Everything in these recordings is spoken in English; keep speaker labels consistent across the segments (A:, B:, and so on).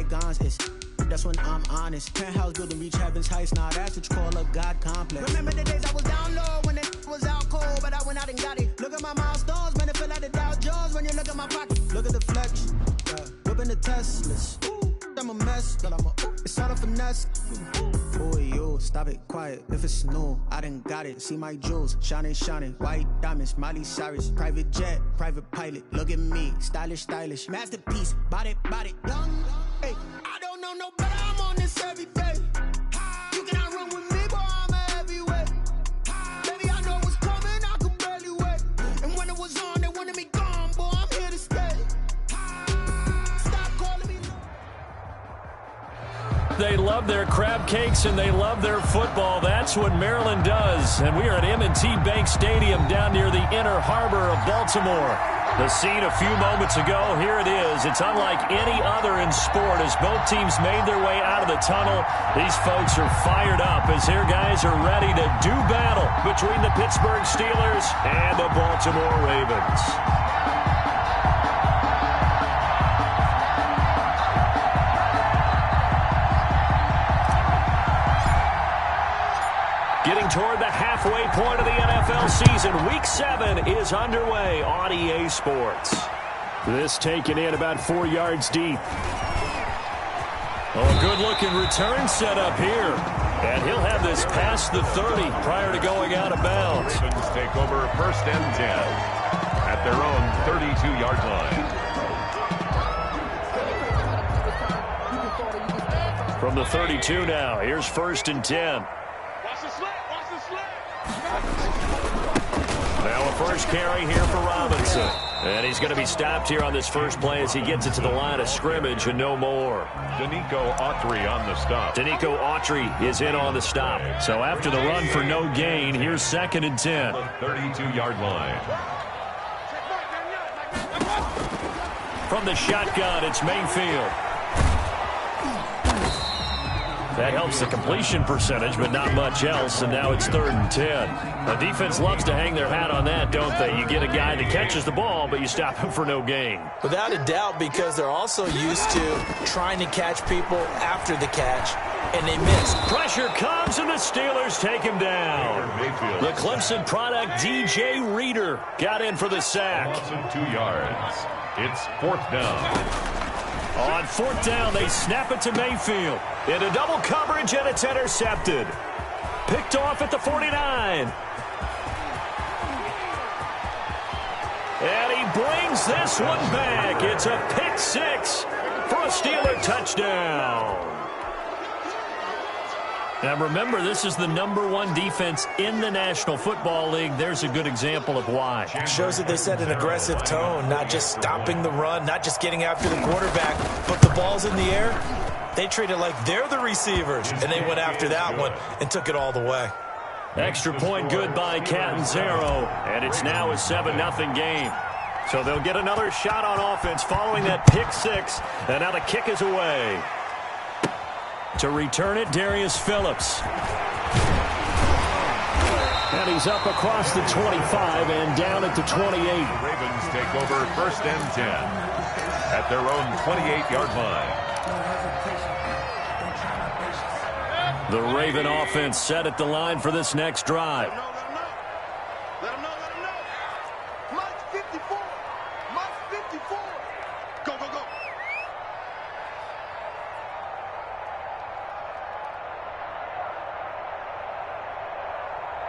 A: bygones. That's when I'm honest. Penthouse building, reach heaven's heights. Nah, that's what you call a God complex. Remember the days I was down low when it was out cold, but I went out and got it. Look at my milestones, man, it feel like the Dow Jones when you look at my pocket. Look at the flex, whipping the Teslas. I'm a mess, but it's all a finesse. Boy, you stop it, quiet. If it's new, I done got it. See my jewels, shining, white diamonds, Miley Cyrus, private jet, private pilot. Look at me, stylish, masterpiece, body, young. Hey, I don't know no better. I'm on this every day. You cannot run with me, boy. I'm a heavyweight. Baby, I know what's coming. I could barely wait. And when it was on, they wanted me gone, boy. I'm here to stay. Stop calling me.
B: They love their crab cakes and they love their football. That's what Maryland does. And we are at M&T Bank Stadium down near the Inner Harbor of Baltimore. The scene a few moments ago, here it is. It's unlike any other in sport as both teams made their way out of the tunnel. These folks are fired up as their guys are ready to do battle between the Pittsburgh Steelers and the Baltimore Ravens. Getting toward the halfway point of the NFL season, Week 7 is underway on EA Sports. This taken in about 4 yards deep. Oh, a good-looking return set up here. And he'll have this past the 30 prior to going out of bounds.
C: Ravens take over 1st and 10 at their own 32-yard line.
B: From the 32 now, here's 1st and 10. Now a first carry here for Robinson. And he's going to be stopped here on this first play as he gets it to the line of scrimmage and no more.
C: Danico Autry on the stop.
B: Danico Autry is in on the stop. So after the run for no gain, here's 2nd and 10.
C: 32-yard line.
B: From the shotgun, it's Mayfield. That helps the completion percentage, but not much else, and now it's 3rd and 10. The defense loves to hang their hat on that, don't they? You get a guy that catches the ball, but you stop him for no gain.
D: Without a doubt, because they're also used to trying to catch people after the catch, and they miss.
B: Pressure comes, and the Steelers take him down. The Clemson product, DJ Reader, got in for the sack.
C: 2 yards. It's 4th down.
B: On 4th down, they snap it to Mayfield. Into double coverage, and it's intercepted. Picked off at the 49. And he brings this one back. It's a pick 6 for a Steeler touchdown. Now remember, this is the #1 defense in the National Football League. There's a good example of why.
D: Shows that they set an aggressive tone, not just stopping the run, not just getting after the quarterback, but the ball's in the air. They treat it like they're the receivers, and they went after that one and took it all the way.
B: Extra point good by Catanzaro, and it's now a 7-0 game. So they'll get another shot on offense following that pick 6, and now the kick is away. To return it, Darius Phillips. And he's up across the 25 and down at the 28.
C: The Ravens take over 1st and 10 at their own 28-yard line.
B: The Raven offense set at the line for this next drive.
E: Let him know. March 54. Go.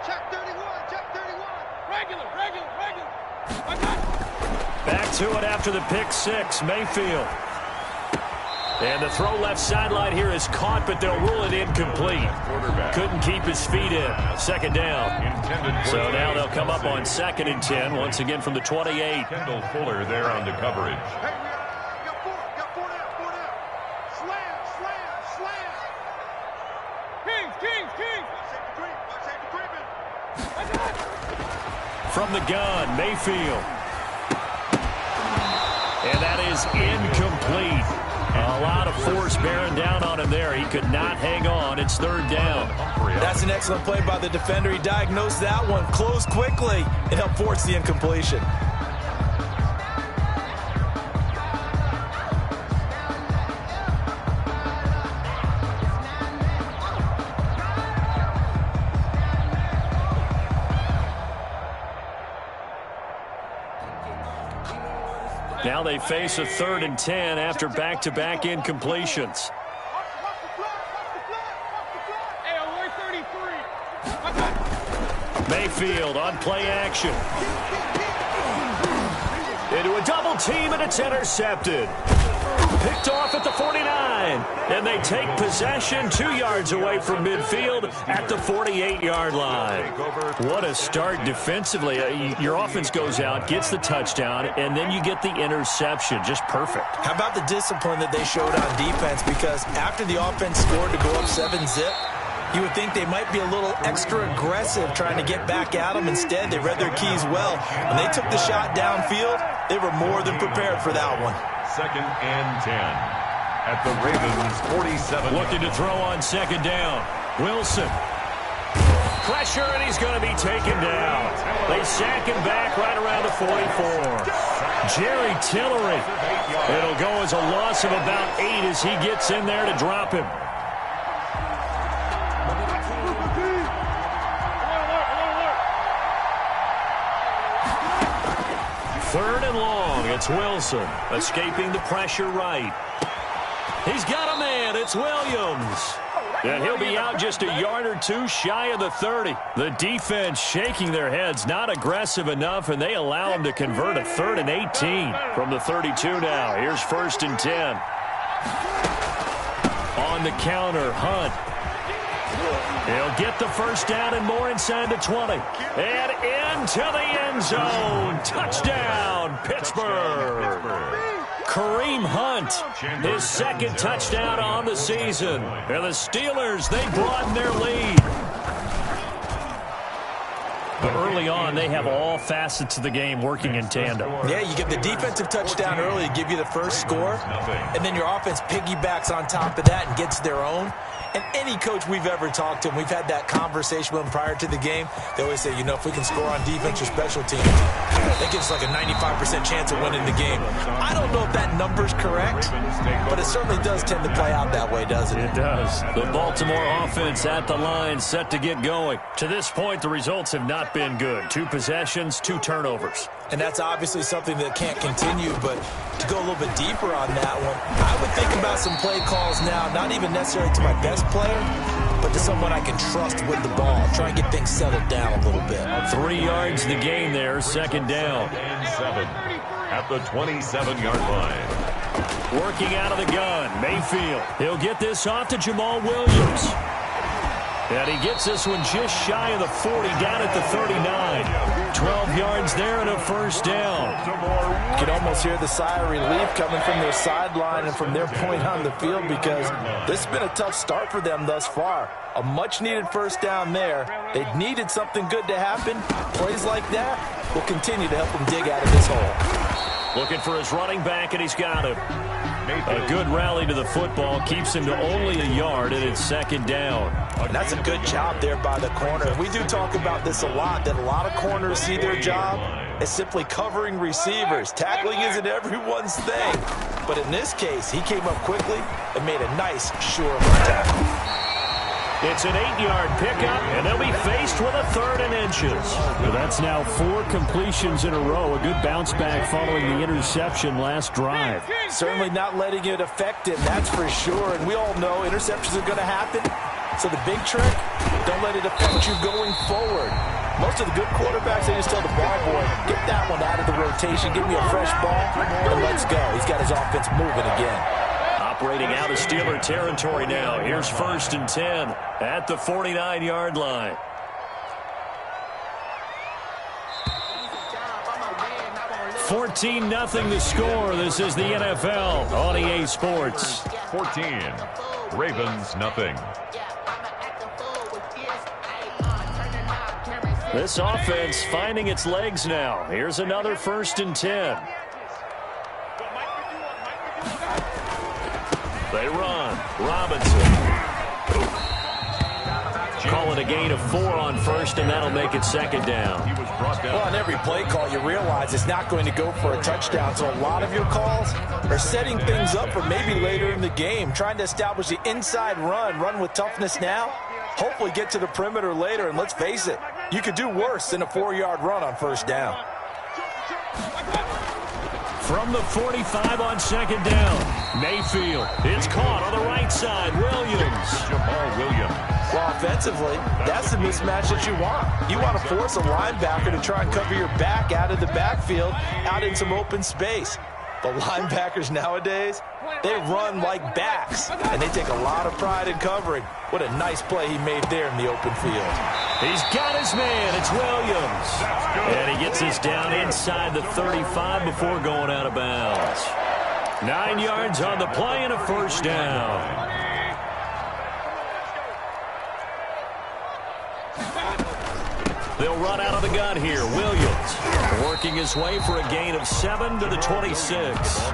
E: Check 31. Regular.
B: Back to it after the pick 6, Mayfield. And the throw left sideline here is caught, but they'll rule it incomplete. Couldn't keep his feet in. 2nd down. So now they'll come up on 2nd and 10, once again from the 28.
C: Kendall Fuller there on the coverage.
E: Hey, got four down. Slam. Kings.
B: From the gun, Mayfield. And that is incomplete. A lot of force bearing down on him there. He could not hang on. It's 3rd down.
D: That's an excellent play by the defender. He diagnosed that one, closed quickly, and helped force the incompletion.
B: Now they face a 3rd and 10 after back-to-back incompletions. Mayfield on play action. Into a double team, and it's intercepted. Picked off at the 49, and they take possession 2 yards away from midfield at the 48-yard line. What a start defensively. Your offense goes out, gets the touchdown, and then you get the interception. Just perfect.
D: How about the discipline that they showed on defense? Because after the offense scored to go up 7-zip, you would think they might be a little extra aggressive trying to get back at them. Instead, they read their keys well. When they took the shot downfield, they were more than prepared for that one.
C: 2nd and 10 at the Ravens 47.
B: Looking to throw on 2nd down. Wilson. Pressure, and he's going to be taken down. They sack him back right around the 44. Jerry Tillery. It'll go as a loss of about 8 as he gets in there to drop him. Third and long. It's Wilson escaping the pressure right. He's got a man. It's Williams. And he'll be out just a yard or 2 shy of the 30. The defense shaking their heads, not aggressive enough, and they allow him to convert a 3rd and 18 from the 32 now. Here's 1st and 10. On the counter, Hunt. He'll get the 1st down and more inside the 20. And into the end zone. Touchdown, Pittsburgh. Kareem Hunt, his 2nd touchdown on the season. And the Steelers, they broaden their lead. But early on, they have all facets of the game working in tandem.
D: Yeah, you get the defensive touchdown early to give you the first score, and then your offense piggybacks on top of that and gets their own. And any coach we've ever talked to, and we've had that conversation with them prior to the game, they always say, you know, if we can score on defense or special teams, that gives us like a 95% chance of winning the game. I don't know if that number's correct, but it certainly does tend to play out that way, doesn't it?
B: It does. The Baltimore offense at the line, set to get going. To this point, the results have not been good. 2 possessions, 2 turnovers.
D: And that's obviously something that can't continue, but to go a little bit deeper on that one, I would think about some play calls now, not even necessarily to my best player, but to someone I can trust with the ball. Try and get things settled down a little bit.
B: 3 yards the game there, 2nd down.
C: And 7 at the 27-yard line.
B: Working out of the gun, Mayfield. He'll get this off to Jamal Williams. And he gets this one just shy of the 40, down at the 39. 12 yards there and a 1st down.
D: You can almost hear the sigh of relief coming from their sideline and from their point on the field, because this has been a tough start for them thus far. A much-needed 1st down there. They needed something good to happen. Plays like that will continue to help them dig out of this hole.
B: Looking for his running back, and he's got him. A good rally to the football keeps him to only a yard, and it's 2nd down.
D: And that's a good job there by the corner. We do talk about this a lot, that a lot of corners see their job as simply covering receivers. Tackling isn't everyone's thing. But in this case, he came up quickly and made a nice, sure tackle.
B: It's an 8-yard pickup, and they'll be faced with a 3rd and inches. Well, that's now 4 completions in a row. A good bounce back following the interception last drive.
D: Certainly not letting it affect him, that's for sure. And we all know interceptions are going to happen. So the big trick, don't let it affect you going forward. Most of the good quarterbacks, they just tell the ball boy, get that one out of the rotation, give me a fresh ball, and let's go. He's got his offense moving again.
B: Operating out of Steeler territory now. Here's 1st and 10 at the 49-yard line. $14-0 the score. This is the NFL on EA Sports.
C: 14, Ravens nothing.
B: This offense finding its legs now. Here's another 1st and 10. They run. Robinson. Call it a gain of 4 on 1st, and that'll make it 2nd down.
D: Well, on every play call, you realize it's not going to go for a touchdown. So a lot of your calls are setting things up for maybe later in the game, trying to establish the inside run with toughness now, hopefully get to the perimeter later. And let's face it, you could do worse than a 4-yard run on 1st down.
B: from the 45 on second down. Mayfield, it's caught on the right side. Williams.
C: Jamal Williams.
D: Well, offensively, that's the mismatch that you want. You want to force a linebacker to try and cover your back out of the backfield, out in some open space. But linebackers nowadays, they run like backs, and they take a lot of pride in covering. What a nice play he made there in the open field.
B: He's got his man. It's Williams. And he gets this down inside the 35 before going out of bounds. 9 yards on the play and a first down. They'll run out of the gun here. Williams working his way for a gain of 7 to the 26.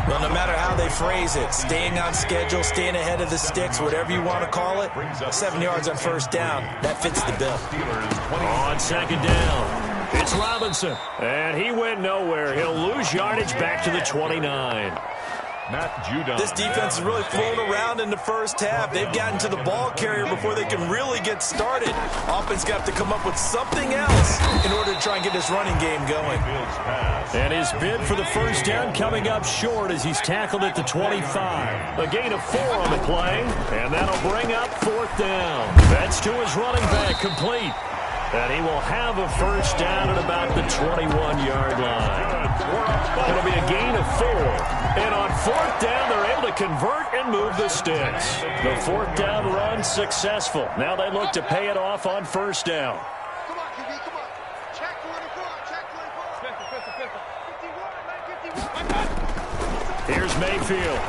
D: Well, no matter how they phrase it, staying on schedule, staying ahead of the sticks, whatever you want to call it, 7 yards on first down, that fits the bill.
B: On second down, it's Robinson. And he went nowhere. He'll lose yardage back to the 29.
C: Matt Judon.
D: This defense has really flown around in the first half. They've gotten to the ball carrier before they can really get started. Offense got to come up with something else in order to try and get this running game going.
B: And his bid for the first down coming up short as he's tackled at the 25. A gain of 4 on the play, and that'll bring up fourth down. That's to his running back, complete. And he will have a first down at about the 21-yard line. It'll be a gain of 4. And on fourth down, they're able to convert and move the sticks. The fourth down run successful. Now they look to pay it off on first down.
E: Come on, QB, come on. Check 24, check 24. 51, 51.
B: Here's Mayfield.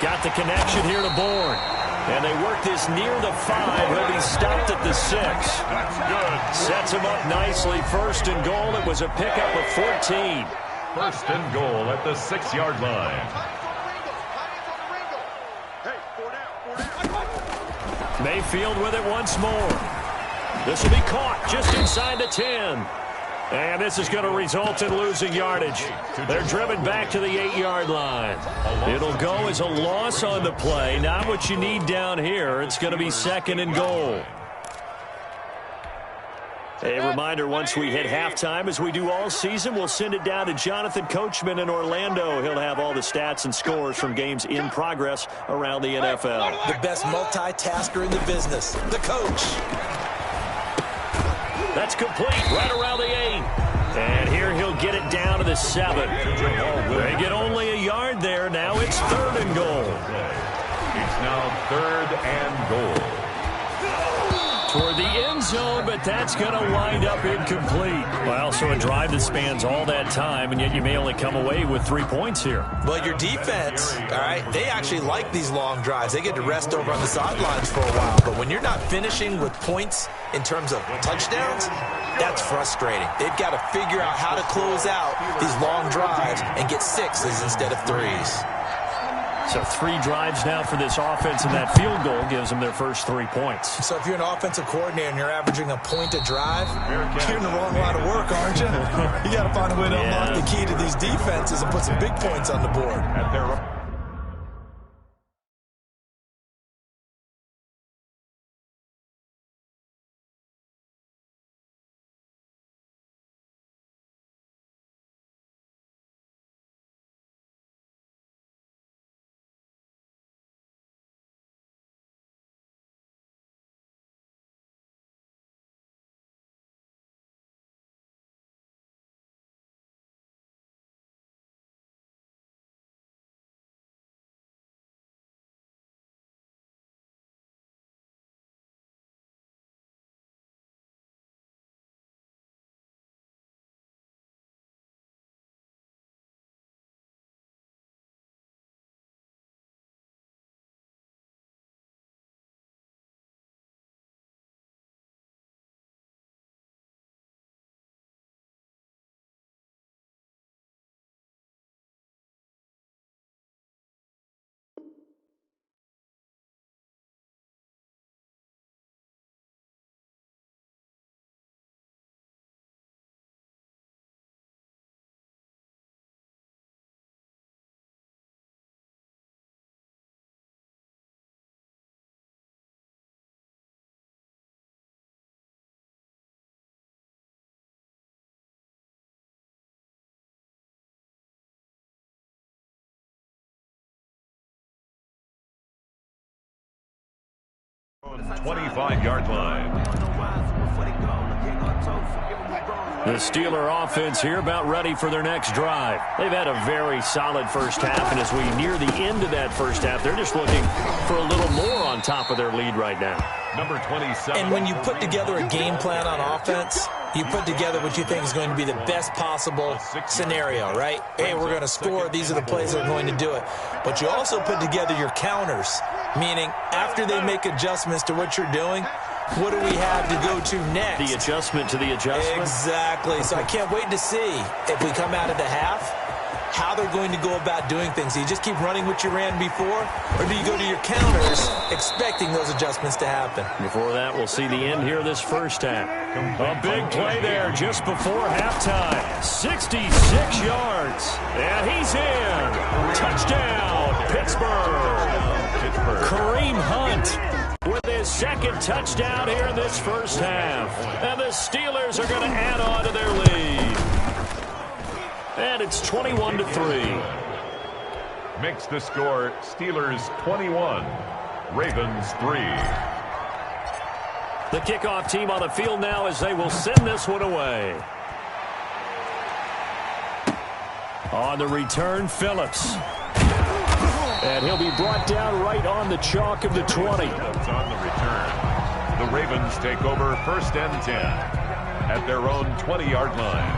B: Got the connection here to Bourne. And they work this near the 5. He'll be stopped at the 6.
C: That's good.
B: Sets him up nicely. First and goal. It was a pickup of 14.
C: First and goal at the 6-yard line.
E: Hey, 4 down.
B: Mayfield with it once more. This will be caught just inside the 10. And this is going to result in losing yardage. They're driven back to the 8-yard line. It'll go as a loss on the play. Not what you need down here. It's going to be second and goal. A reminder, once we hit halftime, as we do all season, we'll send it down to Jonathan Coachman in Orlando. He'll have all the stats and scores from games in progress around the NFL.
D: The best multitasker in the business, the coach.
B: That's complete right around the 8. And here he'll get it down to the 7. They get only a yard there. Now it's third and goal.
C: It's now third and goal.
B: Toward the end zone, but that's going to wind up incomplete. Well, so a drive that spans all that time, and yet you may only come away with 3 points here.
D: But your defense, all right, they actually like these long drives. They get to rest over on the sidelines for a while. But when you're not finishing with points in terms of touchdowns, that's frustrating. They've got to figure out how to close out these long drives and get 6s instead of 3s.
B: So 3 drives now for this offense, and that field goal gives them their first 3 points.
D: So if you're an offensive coordinator and you're averaging a point a drive, you're in the wrong line of work, aren't you? You got to find a way to unlock the key to these defenses and put some big points on the board.
C: At their 25-yard line.
B: The Steeler offense here about ready for their next drive. They've had a very solid first half, and as we near the end of that first half, they're just looking for a little more on top of their lead right now.
C: Number 27.
D: And when you put together a game plan on offense, you put together what you think is going to be the best possible scenario, right? Hey, we're going to score. These are the plays that are going to do it. But you also put together your counters, meaning after they make adjustments to what you're doing, what do we have to go to next?
B: The adjustment to the adjustment?
D: Exactly. So I can't wait to see if we come out of the half, how they're going to go about doing things. Do you just keep running what you ran before, or do you go to your counters expecting those adjustments to happen?
B: Before that, we'll see the end here of this first half. A big play there just before halftime. 66 yards. And he's in. Touchdown, Pittsburgh. Kareem Hunt with his second touchdown here in this first half. And the Steelers are going to add on to their lead. And it's 21-3.
C: Makes the score Steelers 21, Ravens 3.
B: The kickoff team on the field now as they will send this one away. On the return, Phillips. And he'll be brought down right on the chalk of the 20.
C: That's on the return. The Ravens take over 1st and 10 at their own 20-yard line.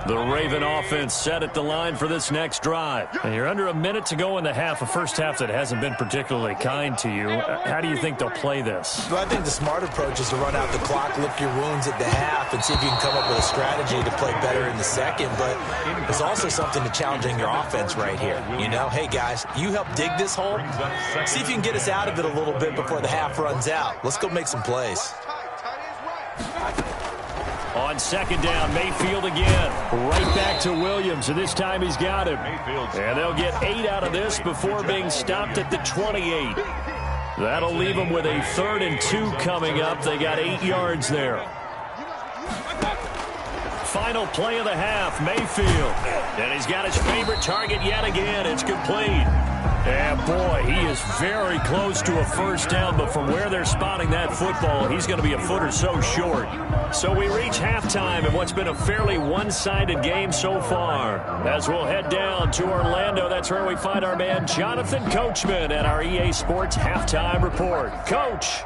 B: The Raven offense set at the line for this next drive. And you're under a minute to go in the half, a first half that hasn't been particularly kind to you. How do you think they'll play this?
D: Well, I think the smart approach is to run out the clock, lick your wounds at the half, and see if you can come up with a strategy to play better in the second. But there's also something to challenging your offense right here. You know, hey, guys, you help dig this hole. See if you can get us out of it a little bit before the half runs out. Let's go make some plays.
B: On second down, Mayfield again. Right back to Williams, and this time he's got him. And they'll get 8 out of this before being stopped at the 28. That'll leave them with a 3rd and 2 coming up. They got 8 yards there. Final play of the half, Mayfield. And he's got his favorite target yet again. It's complete. And boy, he is very close to a first down, but from where they're spotting that football, he's going to be a foot or so short. So we reach halftime in what's been a fairly one-sided game so far. As we'll head down to Orlando, that's where we find our man Jonathan Coachman at our EA Sports Halftime Report. Coach.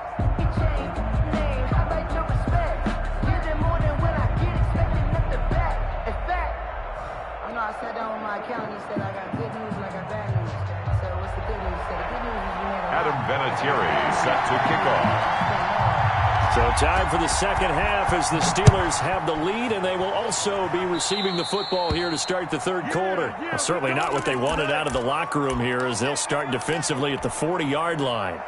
F: I sat down with my accountant, he said I got good news and I got bad news. So what's the good news? He said the good news is you made a
C: Adam Vinatieri set to kick off.
B: So time for the second half as the Steelers have the lead, and they will also be receiving the football here to start the third quarter. Well, certainly not what they wanted out of the locker room here as they'll start defensively at the 40-yard line.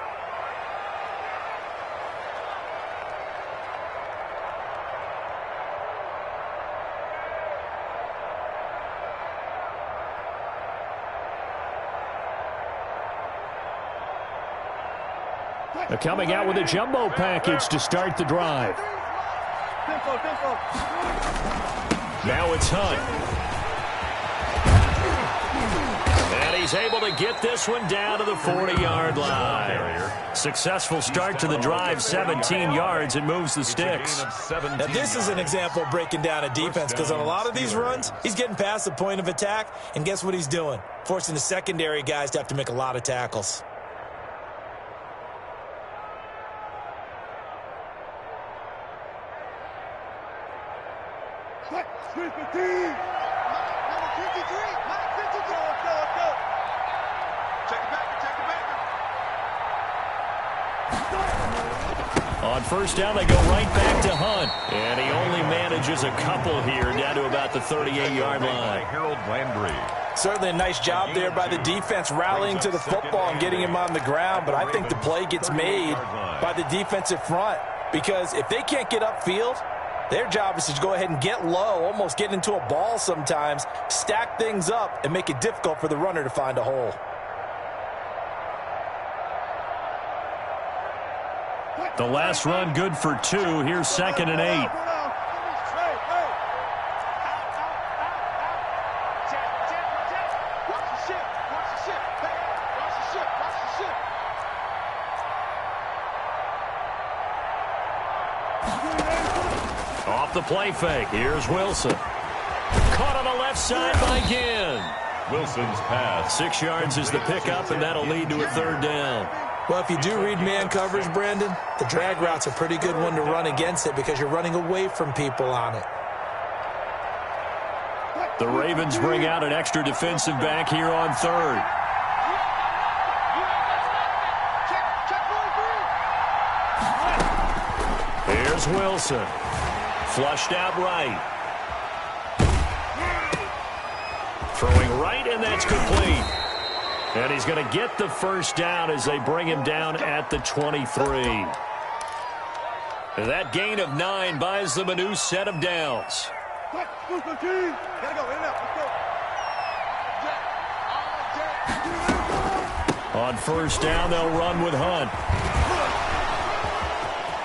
B: They're coming out with a jumbo package to start the drive. Now it's Hunt. And he's able to get this one down to the 40-yard line. Successful start to the drive, 17 yards, and moves the sticks.
D: Now, this is an example of breaking down a defense, because on a lot of these runs, he's getting past the point of attack, and guess what he's doing? Forcing the secondary guys to have to make a lot of tackles.
B: On first down, they go right back to Hunt. And he only manages a couple here down to about the 38-yard line.
C: Harold Landry.
D: Certainly a nice job there by the defense rallying to the football and getting him on the ground, but I think the play gets made by the defensive front, because if they can't get upfield, their job is to go ahead and get low, almost get into a ball sometimes, stack things up, and make it difficult for the runner to find a hole.
B: The last run good for 2. Here's 2nd and 8. Off the play fake. Here's Wilson. Caught on the left side by Ginn.
C: Wilson's pass.
B: 6 yards is the pickup, and that'll lead to a 3rd down.
D: Well, if you do read man coverage, Brandon, the drag route's a pretty good one to run against it because you're running away from people on it.
B: The Ravens bring out an extra defensive back here on 3rd. Here's Wilson. Flushed out right. Throwing right, and that's complete. And he's going to get the 1st down as they bring him down at the 23. That gain of 9 buys them a new set of downs. On 1st down, they'll run with Hunt.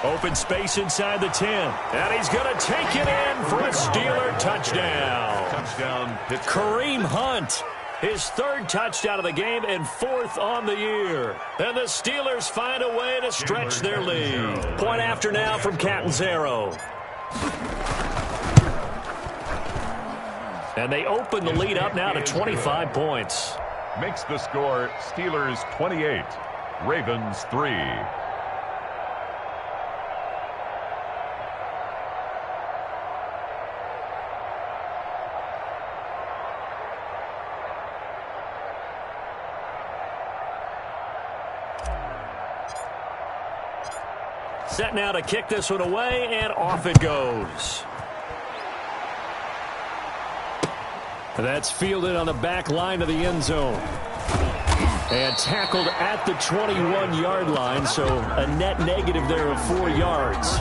B: Open space inside the 10. And he's going to take it in for a Steeler touchdown.
C: Touchdown, Pittsburgh.
B: Kareem Hunt, his 3rd touchdown of the game and 4th on the year. And the Steelers find a way to stretch their lead. Point after now from Catanzaro. And they open the lead up now to 25 points.
C: Makes the score Steelers 28, Ravens 3.
B: Set now to kick this one away, and off it goes. That's fielded on the back line of the end zone. And tackled at the 21-yard line, so a net negative there of 4 yards.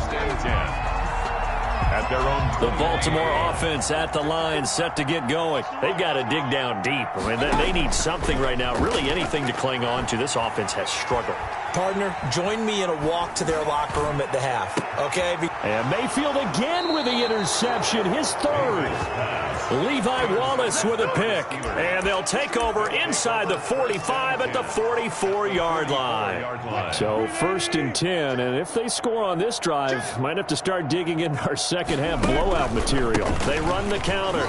C: At their own
B: the Baltimore offense at the line, set to get going. They've got to dig down deep. I mean, they need something right now, really anything to cling on to. This offense has struggled.
D: Partner, join me in a walk to their locker room at the half, okay?
B: And Mayfield again with the interception, his 3rd. Levi Wallace with a pick. And they'll take over inside the 45 at the 44-yard line. So 1st and 10, and if they score on this drive, might have to start digging in our second-half blowout material. They run the counter.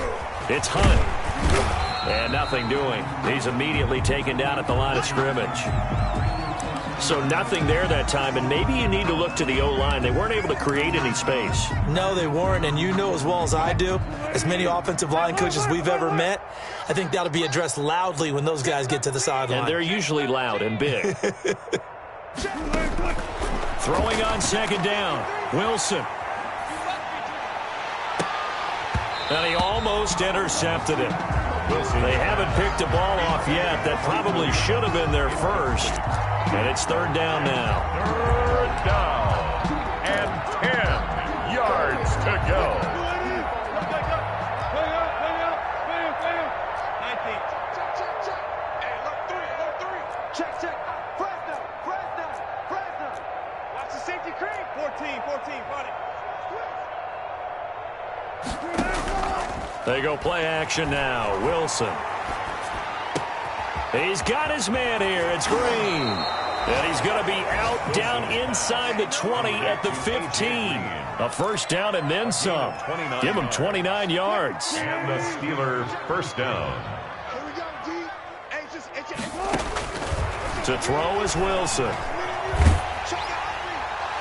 B: It's Hunt. And nothing doing. He's immediately taken down at the line of scrimmage. So nothing there that time, and maybe you need to look to the O-line. They weren't able to create any space.
D: No, they weren't, and you know as well as I do, as many offensive line coaches we've ever met, I think that'll be addressed loudly when those guys get to the sideline.
B: And they're usually loud and big. Throwing on 2nd down, Wilson. And he almost intercepted it. They haven't picked a ball off yet. That probably should have been their 1st. And it's 3rd down now.
C: 3rd down. And 10 yards to go.
E: Check. Fresno. Watch the safety cream. 14, run it.
B: They go play action now. Wilson. He's got his man here. It's Green. And he's going to be out down inside the 20 at the 15. A 1st down and then some. Give him 29 yards.
C: And the Steelers 1st down.
B: To throw is Wilson.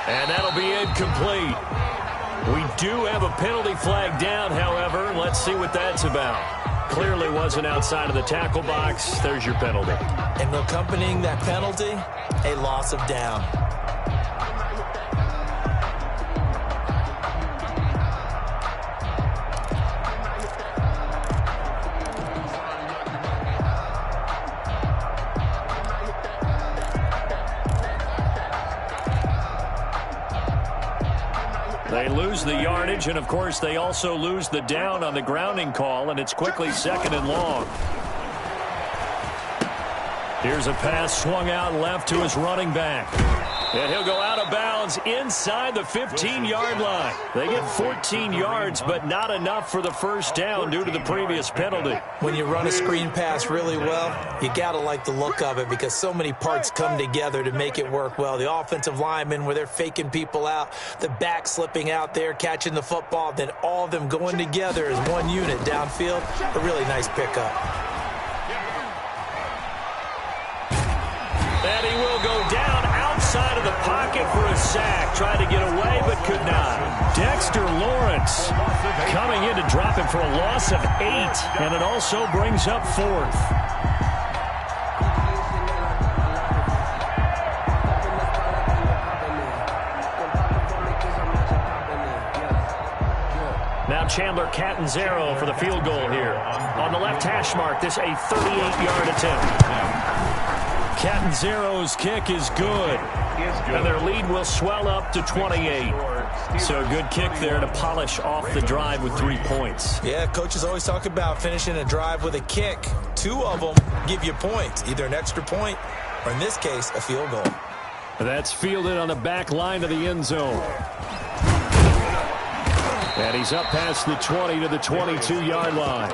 B: And that'll be incomplete. We do have a penalty flag down, however. Let's see what that's about. Clearly wasn't outside of the tackle box. There's your penalty.
D: And accompanying that penalty, a loss of down.
B: They lose the yardage, and of course they also lose the down on the grounding call, and it's quickly 2nd and long. Here's a pass swung out left to his running back. And he'll go out of bounds inside the 15-yard line. They get 14 yards, but not enough for the first down due to the previous penalty.
D: When you run a screen pass really well, you got to like the look of it because so many parts come together to make it work well. The offensive linemen, where they're faking people out, the back slipping out there, catching the football, then all of them going together as one unit downfield. A really nice pickup.
B: And he will go down outside of the pocket for a sack. Tried to get away, but could not. Dexter Lawrence coming in to drop him for a loss of 8, and it also brings up 4th. Now Chandler Catanzaro for the field goal here. On the left hash mark, this a 38-yard attempt. Catanzaro's kick is good. And their lead will swell up to 28. So a good kick there to polish off the drive with 3 points.
D: Yeah, coaches always talk about finishing a drive with a kick. 2 of them give you points, either an extra point or, in this case, a field goal.
B: That's fielded on the back line of the end zone. And he's up past the 20 to the 22-yard line.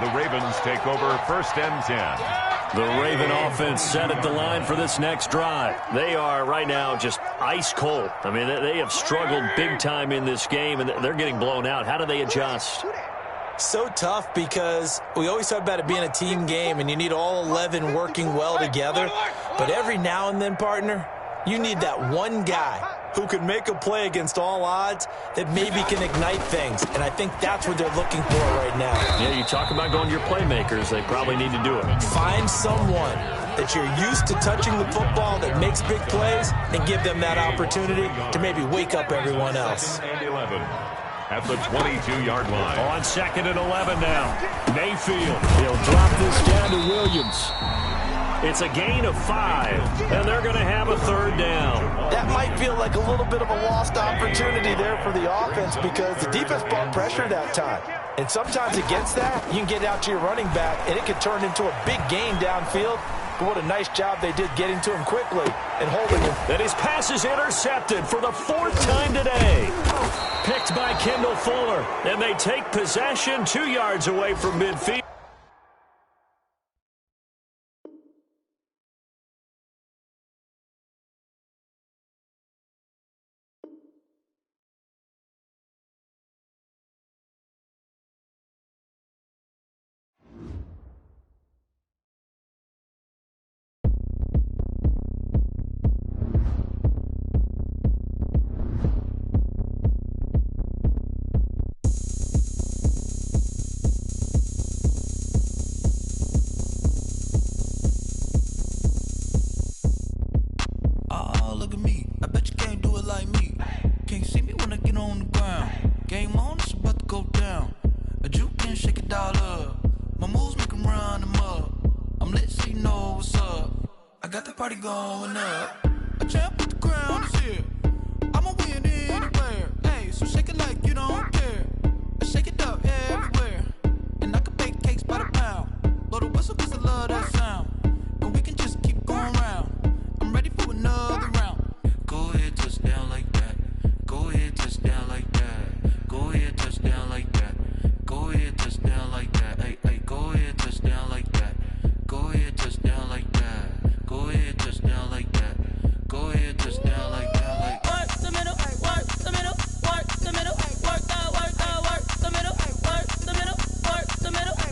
C: The Ravens take over 1st and 10.
B: The Raven offense set at the line for this next drive. They are right now just ice cold. I mean, they have struggled big time in this game, and they're getting blown out. How do they adjust?
D: So tough because we always talk about it being a team game, and you need all 11 working well together. But every now and then, partner, you need that one guy who can make a play against all odds that maybe can ignite things. And I think that's what they're looking for right now.
B: Yeah, you talk about going to your playmakers. They probably need to do it.
D: Find someone that you're used to touching the football that makes big plays and give them that opportunity to maybe wake up everyone else.
C: 2nd and 11 at the 22-yard line.
B: On 2nd and 11 now. Mayfield. He'll drop this down to Williams. It's a gain of 5, and they're going to have a 3rd down.
D: That might feel like a little bit of a lost opportunity there for the offense because the defense brought pressure that time. And sometimes against that, you can get out to your running back, and it can turn into a big gain downfield. But what a nice job they did getting to him quickly and holding him.
B: And his pass is intercepted for the 4th time today. Picked by Kendall Fuller, and they take possession 2 yards away from midfield.
G: Party going up. A champ with the crown is here. I'ma win anywhere. Hey, so shake it like you don't care. I shake it up everywhere. And I can bake cakes by the pound. Blow the whistle 'cause I love that sound. And we can just keep going round. I'm ready for another round. Go ahead, touch down like that. Go ahead, touch down like that. Go ahead, touch down like that. Go ahead, touch down like that. Hey, hey, go ahead, touch down like that. Go ahead, touch down like that. Go ahead, touch down like that. Go ahead, touch down like that. Like work the middle, work the middle, work the middle, work the middle, work the middle, work the middle,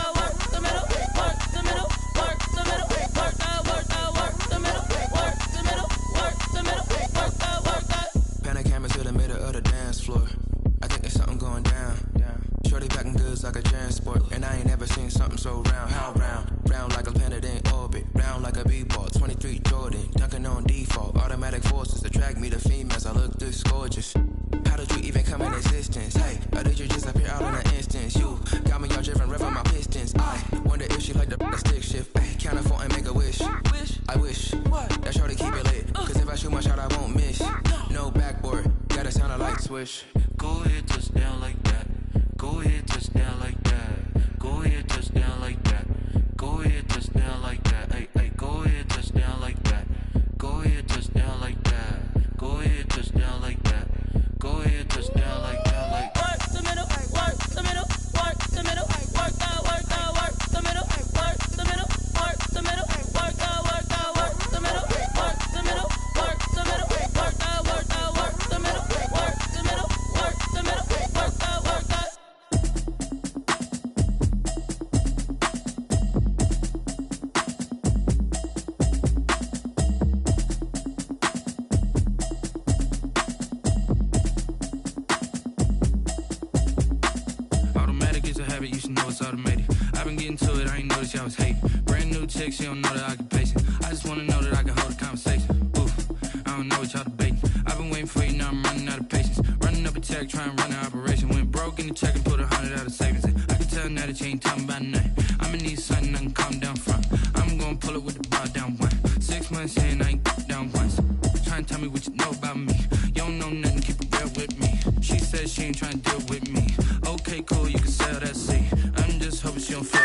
G: work the middle, work the middle, work the middle, work the middle, work the middle, work the middle, work the middle, work the. Pan a camera to the middle of the dance floor. I think there's something going down. Shorty packing goods like a transport, and I ain't never seen something so round. How round? Round like a planet in orbit, round like a b-ball. 23 Jordan, dunking on default. Automatic forces attract me to females. I look this gorgeous. How did you even come in existence? Hey, or did you just appear out in an instance? You got me all driven, revving my pistons. I wonder if she like the stick shift. Hey, count it 4 and make a wish. I wish that shorty keep it lit. 'Cause if I shoot my shot, I won't miss. No backboard, gotta sound a light switch. Go ahead, touch down like that. Go ahead, touch down like that. Go ahead, touch down like that. Go ahead, touch down like that. Hey, hey, go ahead, touch down like that. Go notice y'all was hating. Brand new chick, she don't know the occupation. I just wanna know that I can hold a conversation. Oof, I don't know what y'all debating. I've been waiting for you, now I'm running out of patience. Running up a check, trying to run an operation. Went broke in the check and put 100 out of savings in. I can tell now that you ain't talking about nothing. I'ma need something I can calm down from. I'm gonna pull it with the bar down one. 6 months in, I ain't down once. Trying to tell me what you know about me. You don't know nothing, keep it real with me. She said she ain't trying to deal with me. Okay, cool, you can sell that seat. I'm just hoping she don't feel.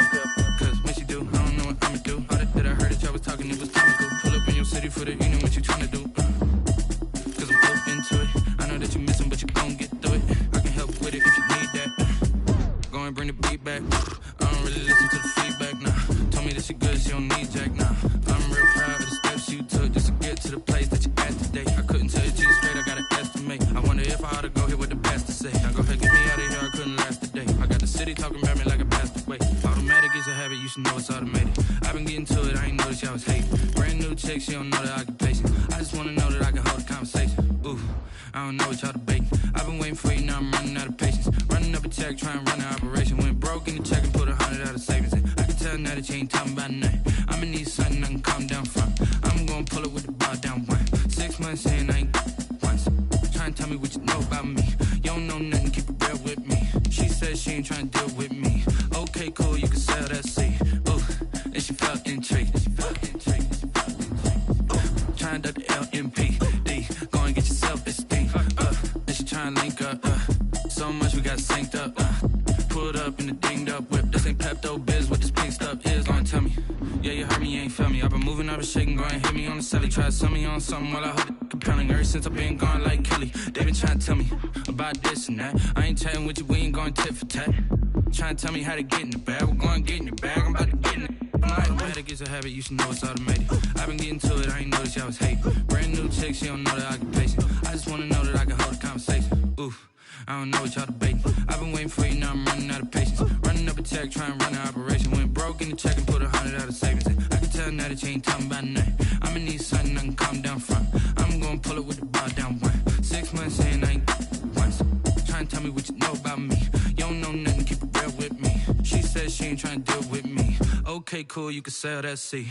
G: Cause when she do, I don't know what I'ma do. All that I heard that y'all was talking, it was comical. Pull up in your city for the, you know what you trying to do. Cause I'm up into it. I know that you missing, but you gon' get through it. I can help with it if you need that. Go and bring the beat back. I don't really listen to the feedback, nah. Told me that she good, she don't need Jack, nah. I'm real proud of the steps you took just to get to the place that you at today. I couldn't tell you straight, I gotta estimate. I wonder if I ought to go here with the best to say. Now go ahead, get me out of here, I couldn't last today. I got the city talking about me like I passed away. Automatic is a habit, you should know it's automated. I've been getting to it, I ain't noticed y'all was hating. Brand new chick, she don't know the occupation. I just wanna know that I can hold a conversation. Ooh, I don't know what y'all debating. I've been waiting for you, now I'm running out of patience. Running up a check, trying to run an operation. Went broke in the check and put 100 out of savings in. I can tell now that you ain't talking about nothing. I'ma need something I can calm down from. I'm gonna pull it with the bar down one. 6 months in, I ain't once. Trying to tell me what you know about me. You don't know nothing, keep it real with me. She said she ain't trying to deal with me. Okay, cool, you can sell that seat. Ooh, and she felt intrigued. Trying to duck the LMPD. Go and get yourself esteem. And she trying to link up. So much we got synced up. Pulled up in the dinged up whip. This ain't Pepto Biz, what this pink stuff is. Long tell me. Yeah, you heard me, you ain't felt me. I've been moving, I've been shaking, go and hit me on the celly. Try to sell me on something while I hold it compelling. Ever since I've been gone like Kelly, they been trying to tell me about this and that. I ain't chatting with you, we ain't going tit for tat. Trying to tell me how to get in the bag. We're going to get in the bag, I'm about to get in it. Automatic is a habit, you should know it's automated. I've been getting to it, I ain't noticed y'all was hating. Brand new chick, she don't know the occupation. I just wanna know that I can hold a conversation. Oof, I don't know what y'all debating. I've been waiting for you, now I'm running out of patience. Running up a check, trying to run an operation. Went broke in the check and put 100 out of savings in. I can tell now that you ain't talking about nothing. I'ma need something I can calm down from. I'm gonna pull it with the bar down one. 6 months in, I ain't once. Trying to tell me what you know about me. You don't know nothing, keep it real with me. She said she ain't trying to deal with me. Okay, cool, you can sell that seat.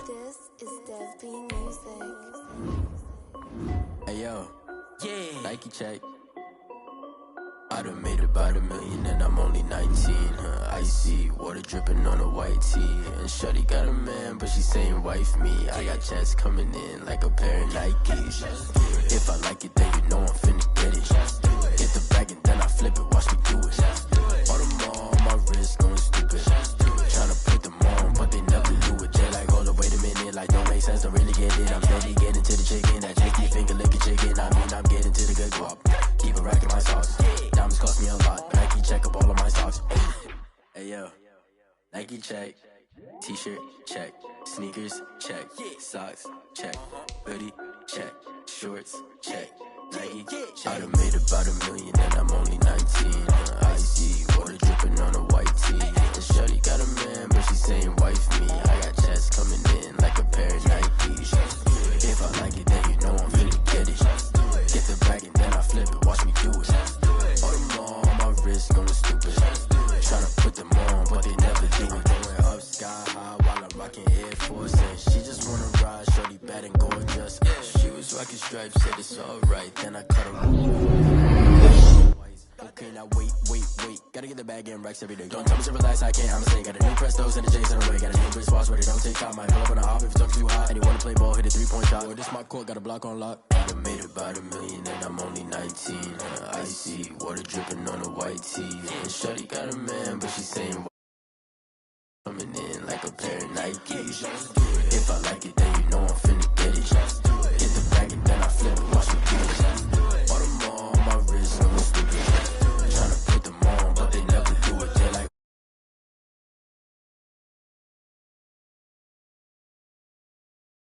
H: This is Dev B Music.
I: Hey yo, yeah, Nike check. I done made about $1 million and I'm only 19. Icy water dripping on a white tee. And shorty got a man, but she saying wife me. I got checks coming in like a pair of Nikes. If I like it, then you know I'm finna get it. Get the bag and then I flip it, watch me do it. All them on my wrist going stupid. Tryna put them on, but they never do it. They like, hold up, wait a minute, like don't make sense, don't really get it. I'm steady getting to the chicken, that chicky finger licking chicken. I mean, I'm getting to the good guap. Keep a rack in my sauce. Diamonds cost me a lot. Nike check up all of my socks. Hey yo, Nike check. T-shirt check. Sneakers check. Socks check. Hoodie check. Shorts check. Nike check. I done made about $1 million and I'm only 19. Icy water dripping on a white tee. And shorty got a man, but she saying wife me. I got checks coming in like a pair of Nikes. If I like it, then you know I'm finna get it. Get the bag and then I flip it, watch me do it. All them on my wrist going stupid. Tryna put them on, but they never do it. Going up sky high while I'm rocking Air Force. And she just wanna ride, shorty bad and gorgeous. She was rocking stripes, said it's alright. Then I cut her. Okay, now wait. Gotta get the bag and racks every day. Don't tell me to relax, I can't, I'ma say. Got a new Prestos and a Jason away. Got a new Chris Foss, but it don't take time. Might pull up on a hop if it talks too hot. And he wanna play ball, hit a 3-point shot. Or this my court, got a block on lock. I done made about $1 million and I'm only 19. Icy water dripping on a white tee. And shorty got a man, but she saying coming in like a pair of Nikes. If I like it,